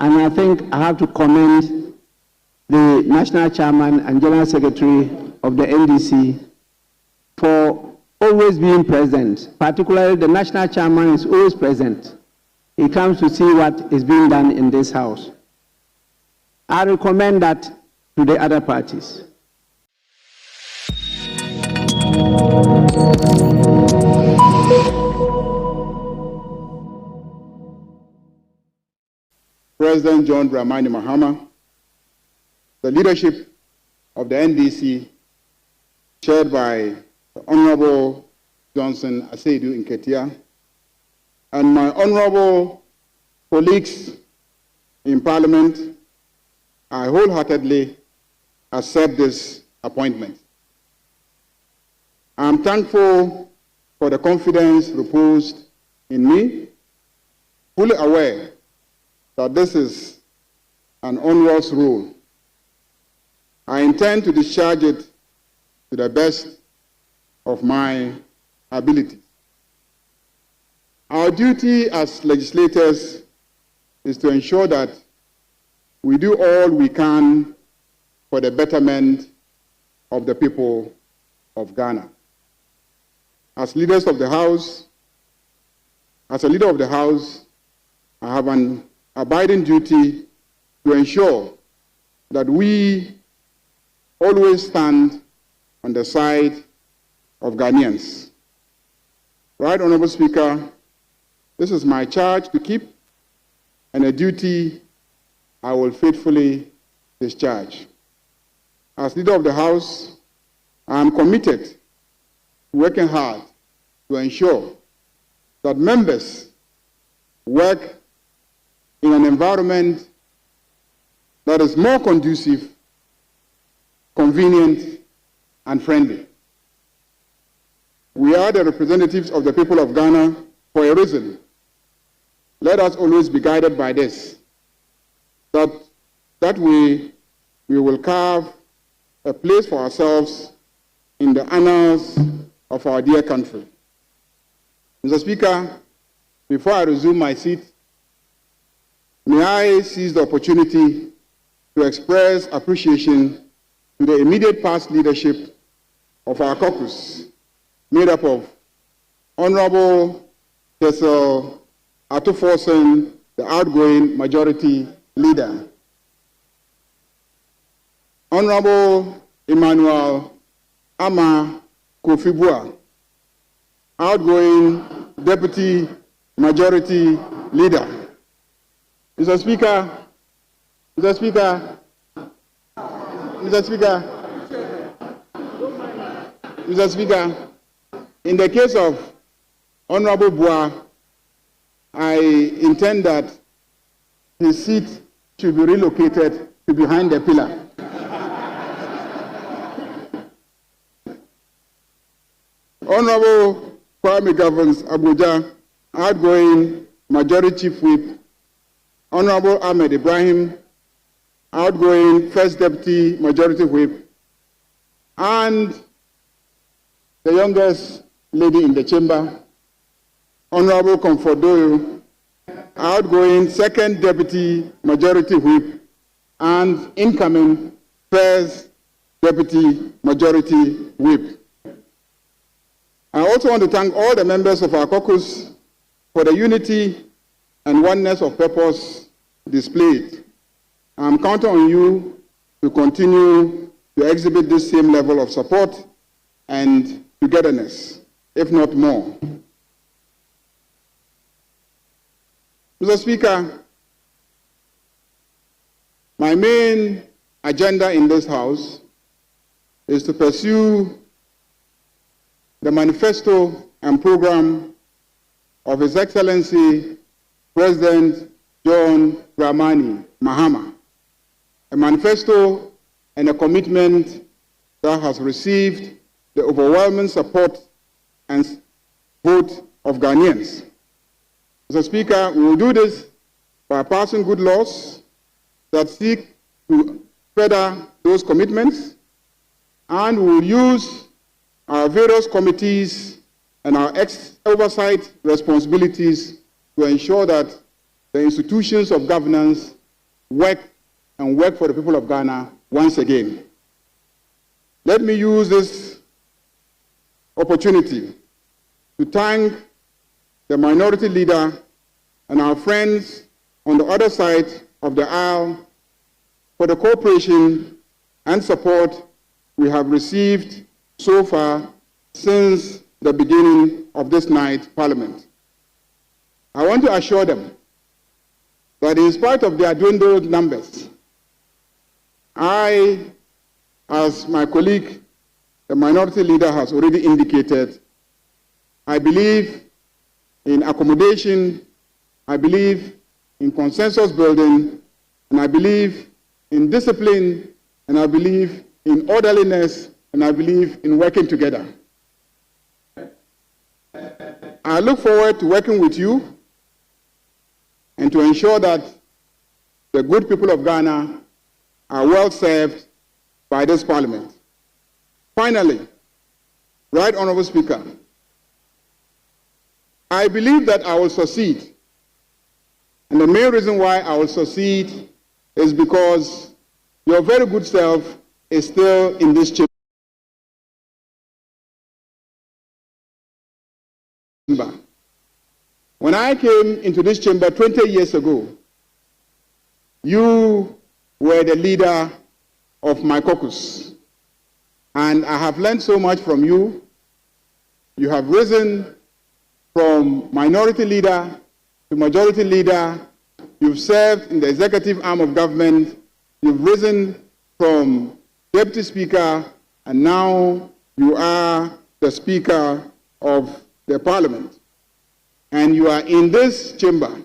And I think I have to commend the National Chairman and General Secretary of the NDC for always being present. Particularly the National Chairman is always present. He comes to see what is being done in this House. I recommend that to the other parties. President John Dramani Mahama, the leadership of the NDC, chaired by the Honorable Johnson Asiedu Nketia, and my honorable colleagues in Parliament, I wholeheartedly accept this appointment. I am thankful for the confidence reposed in me, fully aware that this is an onerous role. I intend to discharge it to the best of my ability. Our duty as legislators is to ensure that we do all we can for the betterment of the people of Ghana. As leaders of the House, as a leader of the House, I have an abiding duty to ensure that we always stand on the side of Ghanaians. Right, Honorable Speaker, this is my charge to keep and a duty I will faithfully discharge. As leader of the House, I am committed to working hard to ensure that members work in an environment that is more conducive, convenient, and friendly. We are the representatives of the people of Ghana for a reason. Let us always be guided by this, that way we will carve a place for ourselves in the annals of our dear country. Mr. Speaker, before I resume my seat, may I seize the opportunity to express appreciation to the immediate past leadership of our caucus, made up of Honorable Kessel Atuforsen, the outgoing majority leader, Honorable Emmanuel Ama Kofibua, outgoing deputy majority leader. Mr. Speaker, Mr. Speaker, Mr. Speaker, Mr. Speaker, in the case of Honorable Bua, I intend that his seat should be relocated to behind the pillar. Honorable Kwame Governs Abuja, outgoing Majority Chief Whip, Honorable Ahmed Ibrahim, outgoing First Deputy Majority Whip, and the youngest lady in the chamber, Honorable Comfort Doyle, outgoing Second Deputy Majority Whip, and incoming First Deputy Majority Whip. I also want to thank all the members of our caucus for the unity and oneness of purpose displayed. I'm counting on you to continue to exhibit this same level of support and togetherness, if not more. Mr. Speaker, my main agenda in this House is to pursue the manifesto and program of His Excellency President John Dramani Mahama, a manifesto and a commitment that has received the overwhelming support and vote of Ghanaians. Mr. Speaker, we will do this by passing good laws that seek to further those commitments, and we will use our various committees and our oversight responsibilities to ensure that the institutions of governance work and work for the people of Ghana once again. Let me use this opportunity to thank the minority leader and our friends on the other side of the aisle for the cooperation and support we have received so far since the beginning of this night's Parliament. I want to assure them that in spite of their dwindled numbers, I, as my colleague, the minority leader, has already indicated, I believe in accommodation, I believe in consensus building, and I believe in discipline, and I believe in orderliness, and I believe in working together. I look forward to working with you and to ensure that the good people of Ghana are well served by this Parliament. Finally, Right Honourable Speaker, I believe that I will succeed. And the main reason why I will succeed is because your very good self is still in this chamber. When I came into this chamber 20 years ago, you were the leader of my caucus. And I have learned so much from you. You have risen from minority leader to majority leader. You've served in the executive arm of government. You've risen from deputy speaker, and now you are the speaker of the Parliament. And you are in this chamber.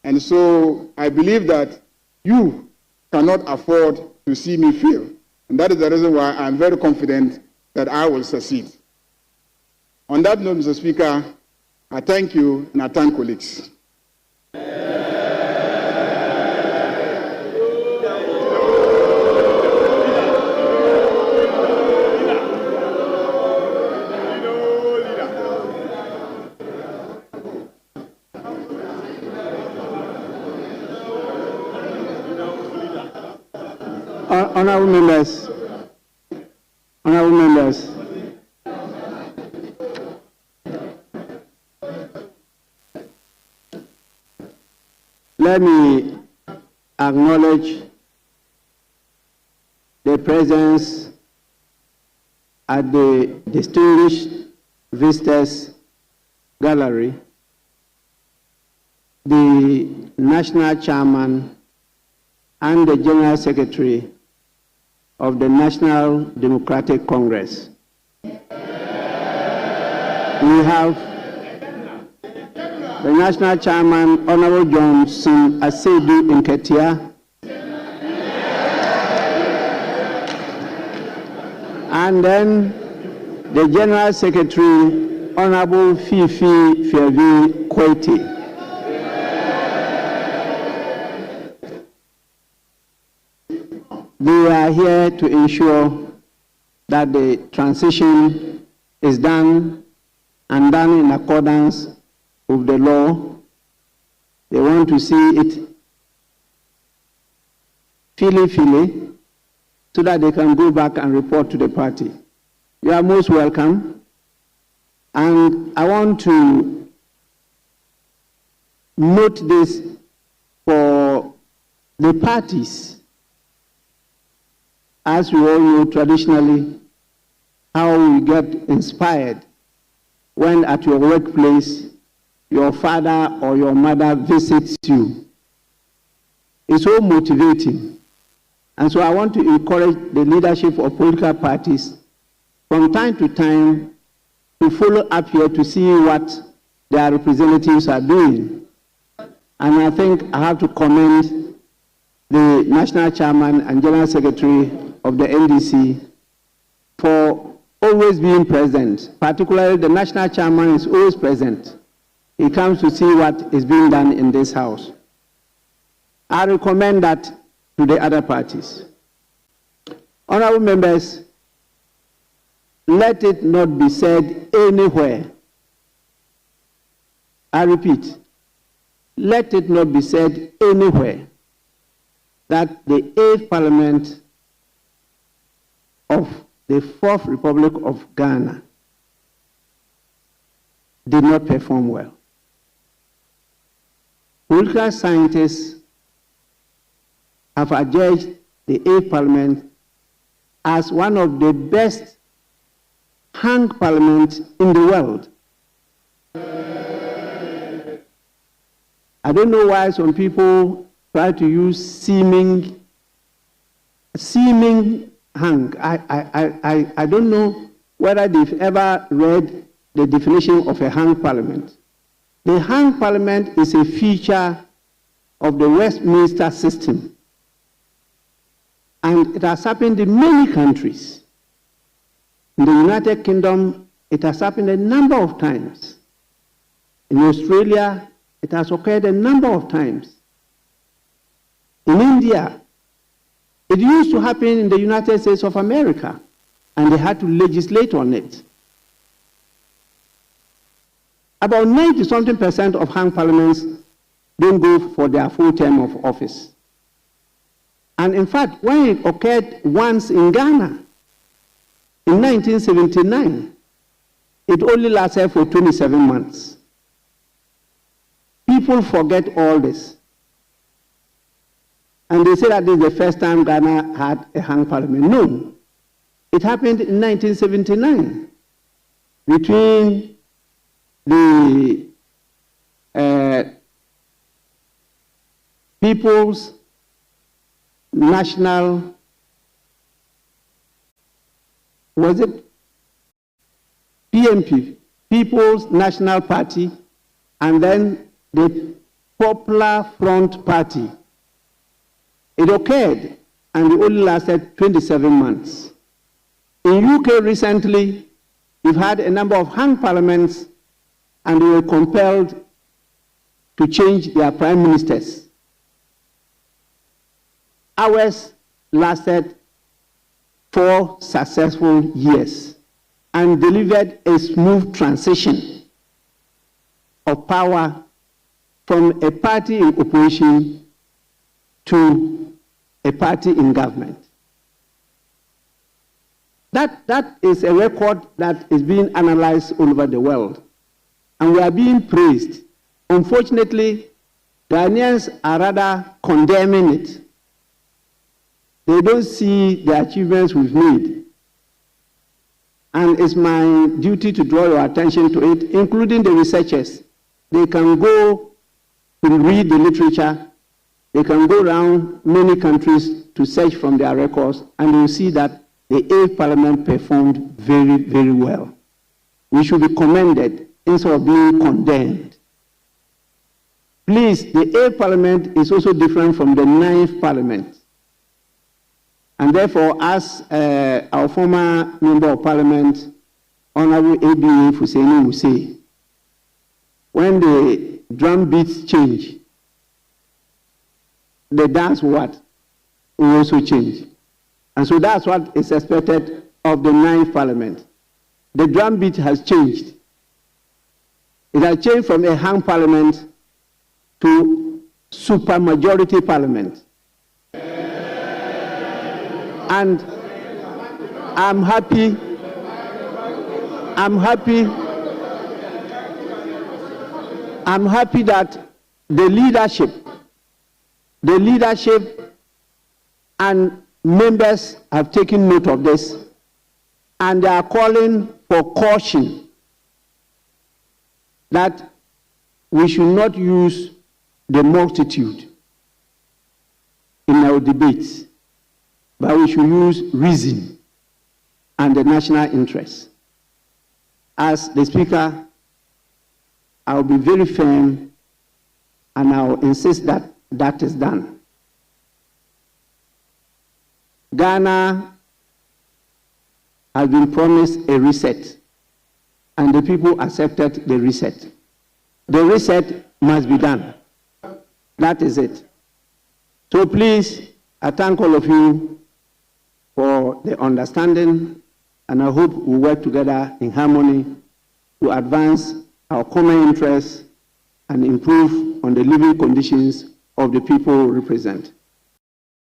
And so I believe that you cannot afford to see me fail. And that is the reason why I'm very confident that I will succeed. On that note, Mr. Speaker, I thank you and I thank colleagues. Honourable members, let me acknowledge the presence at the distinguished visitors gallery, the National Chairman and the General Secretary of the National Democratic Congress. We have the National Chairman, Honorable Johnson Asiedu Nketia, and then the General Secretary, Honorable Fifi Fiavi Kweti. They are here to ensure that the transition is done and done in accordance with the law. They want to see it freely, so that they can go back and report to the party. You are most welcome. And I want to note this for the parties. As we all know, traditionally, how we get inspired when at your workplace, your father or your mother visits you. It's so motivating. And so I want to encourage the leadership of political parties from time to time to follow up here to see what their representatives are doing. And I think I have to commend the National Chairman and General Secretary of the NDC for always being present. Particularly the National Chairman is always present. He comes to see what is being done in this house. I recommend that to the other parties. Honorable members, let it not be said anywhere. I repeat, let it not be said anywhere that the 8th Parliament of the 4th Republic of Ghana did not perform well. Political scientists have adjudged the 8th Parliament as one of the best hung parliaments in the world. I don't know why some people try to use seeming hung. I don't know whether they've ever read the definition of a hung parliament. The hung parliament is a feature of the Westminster system. And it has happened in many countries. In the United Kingdom, it has happened a number of times. In Australia, it has occurred a number of times. In India, it used to happen in the United States of America, and they had to legislate on it. About 90-something% of hung parliaments don't go for their full term of office. And in fact, when it occurred once in Ghana, in 1979, it only lasted for 27 months. People forget all this. And they say that this is the first time Ghana had a hung parliament. No. It happened in 1979 between the People's National, was it PNP, People's National Party, and then the Popular Front Party. It occurred, and it only lasted 27 months. In UK recently, we've had a number of hung parliaments, and they were compelled to change their prime ministers. Ours lasted 4 successful years and delivered a smooth transition of power from a party in opposition to a party in government. That is a record that is being analyzed all over the world, and we are being praised. Unfortunately, Ghanaians are rather condemning it. They don't see the achievements we've made. And it's my duty to draw your attention to it, including the researchers. They can go to read the literature. They can go around many countries to search from their records, and they will see that the 8th Parliament performed very, very well. We should be commended instead of being condemned. Please, the 8th Parliament is also different from the 9th Parliament. And therefore, as our former Member of Parliament, Honorable ABA Fuseni will say, when the drum beats change, the dance what will also change. And so that's what is expected of the 9th Parliament. The drum beat has changed. It has changed from a hung parliament to supermajority parliament. And I'm happy that the leadership and members have taken note of this, and they are calling for caution that we should not use the multitude in our debates, but we should use reason and the national interest. As the Speaker, I will be very firm, and I will insist that that is done. Ghana has been promised a reset, and the people accepted the reset. The reset must be done. That is it. So please, I thank all of you for the understanding, and I hope we work together in harmony to advance our common interests and improve on the living conditions of the people we represent.